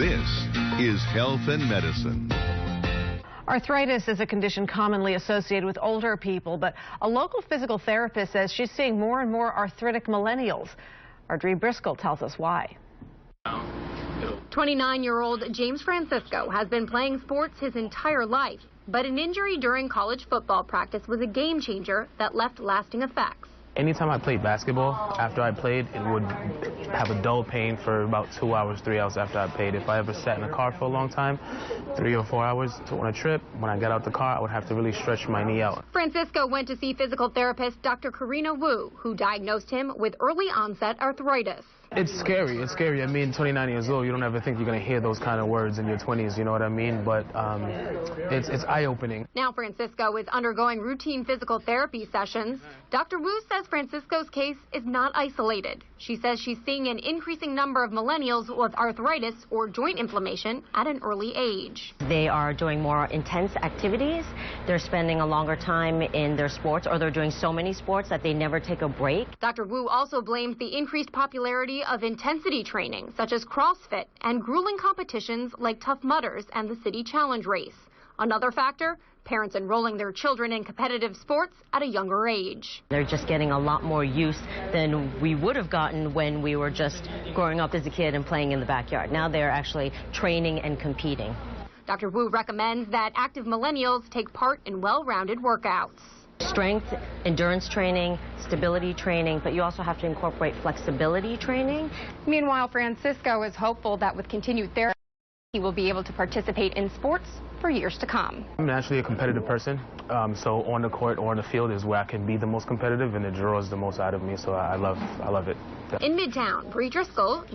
This is Health and Medicine. Arthritis is a condition commonly associated with older people, but a local physical therapist says she's seeing more and more arthritic millennials. Audrey Briscoe tells us why. 29-year-old James Francisco has been playing sports his entire life, but an injury during college football practice was a game changer that left lasting effects. Anytime I played basketball, after I played, it would have a dull pain for about 2 hours, 3 hours after I played. If I ever sat in a car for a long time, 3 or 4 hours on a trip, when I got out the car, I would have to really stretch my knee out. Francisco went to see physical therapist Dr. Karena Wu, who diagnosed him with early onset arthritis. It's scary. It's scary. I mean, 29 years old, you don't ever think you're going to hear those kind of words in your 20s, you know what I mean? But it's eye-opening. Now Francisco is undergoing routine physical therapy sessions. Dr. Wu says Francisco's case is not isolated. She says she's seeing an increasing number of millennials with arthritis or joint inflammation at an early age. They are doing more intense activities. They're spending a longer time in their sports, or they're doing so many sports that they never take a break. Dr. Wu also blames the increased popularity of intensity training, such as CrossFit, and grueling competitions like Tough Mudders and the City Challenge race. Another factor, parents enrolling their children in competitive sports at a younger age. They're just getting a lot more use than we would have gotten when we were just growing up as a kid and playing in the backyard. Now they're actually training and competing. Dr. Wu recommends that active millennials take part in well-rounded workouts. Strength, endurance training, stability training, but you also have to incorporate flexibility training. Meanwhile, Francisco is hopeful that with continued therapy, he will be able to participate in sports for years to come. I'm naturally a competitive person, so on the court or on the field is where I can be the most competitive, and it draws the most out of me, so I love it. In Midtown, Bree Driscoll,